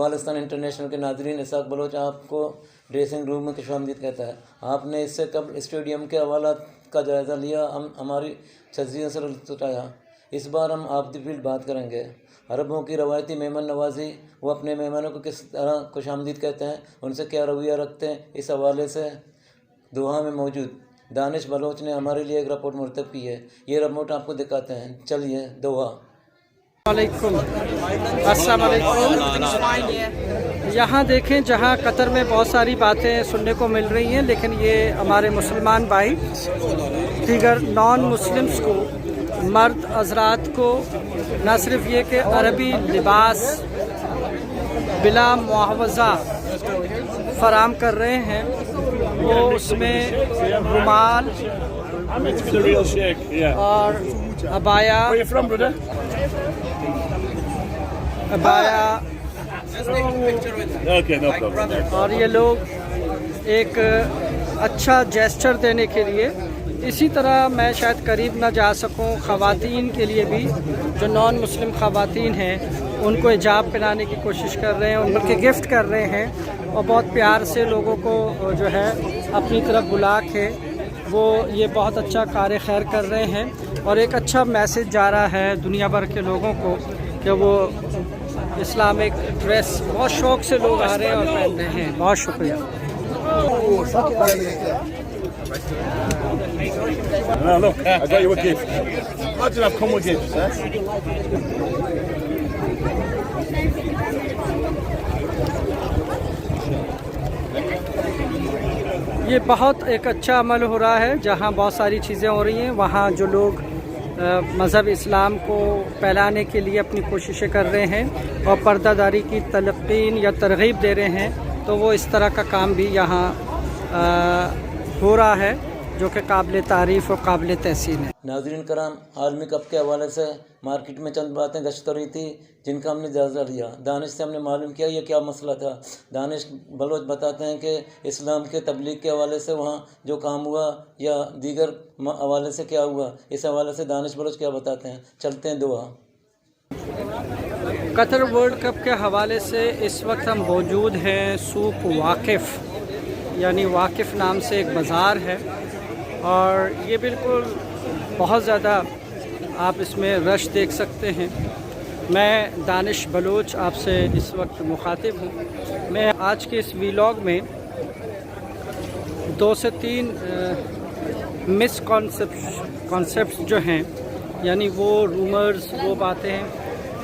बालिस्तान international के नाज़रीन, Isaac Bloch आपको ड्रेसिंग रूम में खुशामदीद कहता है। आपने इससे कबल स्टेडियम के हवालात का जायज़ा लिया, हम हमारी तजज़िया से लुत्फ़ उठाया। इस बार हम ऑफ द फील्ड बात करेंगे। अरबों की रवायती मेहमान नवाजी, वो अपने मेहमानों को किस तरह खुशामदीद कहते हैं, उनसे क्या रवैया रखते हैं, इस हवाले से दोहा में मौजूद दानिश बलोच ने हमारे लिए एक रिपोर्ट मुर्तब की है। ये रिपोर्ट आपको दिखाते हैं। चलिए दोहा। अस्सलाम वालेकुम। यहाँ देखें, जहाँ कतर में बहुत सारी बातें सुनने को मिल रही हैं, लेकिन ये हमारे मुसलमान भाई दीगर नॉन मुस्लिम्स को, मर्द हज़रात को न सिर्फ ये कि अरबी लिबास बिला मुआवज़ा फराम कर रहे हैं, वो उसमें रुमाल और अबाया और ये लोग एक अच्छा जेस्चर देने के लिए, इसी तरह मैं शायद करीब ना जा सकूं, ख़वातीन के लिए भी जो नॉन मुस्लिम ख़वातीन हैं उनको हिजाब पहनाने की कोशिश कर रहे हैं, उनके गिफ्ट कर रहे हैं और बहुत प्यार से लोगों को जो है अपनी तरफ बुला के वो ये बहुत अच्छा कार्य खैर कर रहे हैं और एक अच्छा मैसेज जा रहा है दुनिया भर के लोगों को कि वो इस्लामिक ड्रेस बहुत शौक़ से लोग आ रहे हैं और पहन रहे हैं। बहुत शुक्रिया। No, look, I got you a gift. Imagine I've come with gifts, eh? ये बहुत एक अच्छा अमल हो रहा है, जहाँ बहुत सारी चीज़ें हो रही हैं, वहाँ जो लोग मज़हब इस्लाम को फैलाने के लिए अपनी कोशिशें कर रहे हैं और पर्दादारी की तलक़ीन या तरग़ीब दे रहे हैं, तो वो इस तरह का काम भी यहाँ हो रहा है, जो कि काबिल तारीफ़ और काबिल तहसीन है। नाज़रीन कराम, आलमी कप के हवाले से मार्केट में चंद बातें गश्त हो रही थी जिनका हमने जायज़ा लिया। दानिश से हमने मालूम किया ये क्या मसला था। दानिश बलोच बताते हैं कि इस्लाम के तबलीग के हवाले से वहाँ जो काम हुआ या दीगर हवाले से क्या हुआ, इस हवाले से दानिश बलोच क्या बताते हैं। चलते हैं दुआ। कतर वर्ल्ड कप के हवाले से इस वक्त हम मौजूद हैं सूक वाकिफ़, यानी वाकिफ़ नाम से एक बाज़ार है और ये बिल्कुल बहुत ज़्यादा आप इसमें रश देख सकते हैं। मैं दानिश बलोच आपसे इस वक्त मुखातिब हूँ। मैं आज के इस वीलॉग में 2 से 3 मिसकॉन्सेप्ट्स जो हैं, यानी वो रूमर्स, वो बातें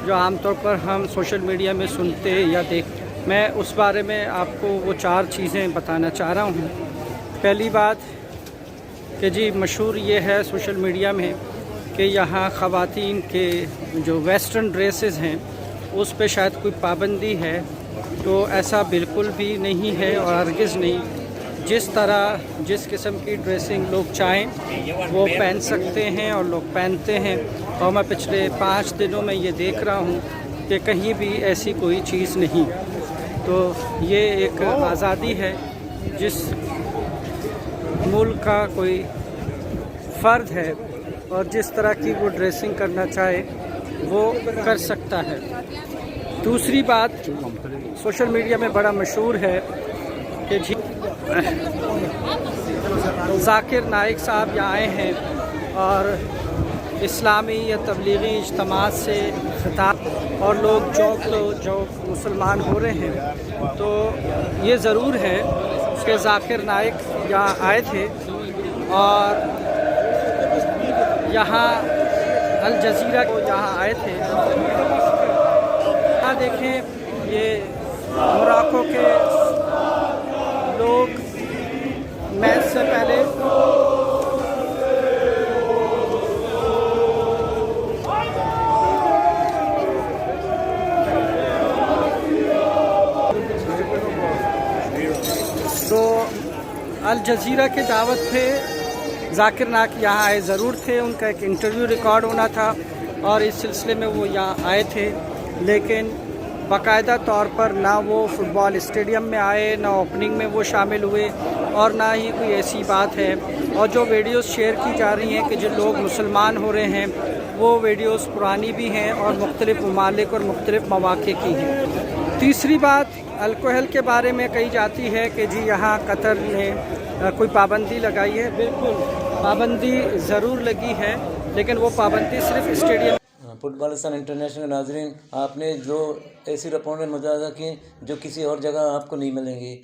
जो आमतौर पर हम सोशल मीडिया में सुनते या देखते, मैं उस बारे में आपको वो 4 चीज़ें बताना चाह रहा हूँ। पहली बात कि जी मशहूर ये है सोशल मीडिया में कि यहाँ ख़वातीन के जो वेस्टर्न ड्रेसेस हैं उस पे शायद कोई पाबंदी है, तो ऐसा बिल्कुल भी नहीं है और हरगिज़ नहीं। जिस तरह जिस किस्म की ड्रेसिंग लोग चाहें वो पहन सकते हैं और लोग पहनते हैं, और मैं पिछले 5 दिनों में ये देख रहा हूँ कि कहीं भी ऐसी कोई चीज़ नहीं। तो ये एक आज़ादी है, जिस मुल्क का कोई फ़र्द है और जिस तरह की वो ड्रेसिंग करना चाहे वो कर सकता है। दूसरी बात, सोशल मीडिया में बड़ा मशहूर है कि ज़ाकिर नाइक साहब यहाँ आए हैं और इस्लामी या तबलीगी इज्तिमा से खिताब और लोग जो मुसलमान हो रहे हैं, तो ये ज़रूर है कि ज़ाकिर नाइक यहाँ आए थे और यहाँ अल जज़ीरा को यहाँ आए थे। यहाँ देखें, ये मोरक्को के लोग मैच से पहले तो अल जज़ीरा के दावत पे ज़ाकिर नाइक यहाँ आए ज़रूर थे। उनका एक इंटरव्यू रिकॉर्ड होना था और इस सिलसिले में वो यहाँ आए थे, लेकिन बाकायदा तौर पर ना वो फ़ुटबॉल स्टेडियम में आए, ना ओपनिंग में वो शामिल हुए और ना ही कोई ऐसी बात है। और जो वीडियोस शेयर की जा रही हैं कि जो लोग मुसलमान हो रहे हैं, वो वीडियोस पुरानी भी हैं और मुख्तलिफ़ ममालिक और मुख्तलिफ़ मौक़े की हैं। तीसरी बात अल्कोहल के बारे में कही जाती है कि जी यहाँ कतर ने कोई पाबंदी लगाई है। बिल्कुल पाबंदी ज़रूर लगी है, लेकिन वो पाबंदी सिर्फ स्टेडियम। फुटबॉलिस्तान इंटरनेशनल नाजरीन, आपने जो ऐसी रिपोर्टें मुजाहरा की जो किसी और जगह आपको नहीं मिलेंगी,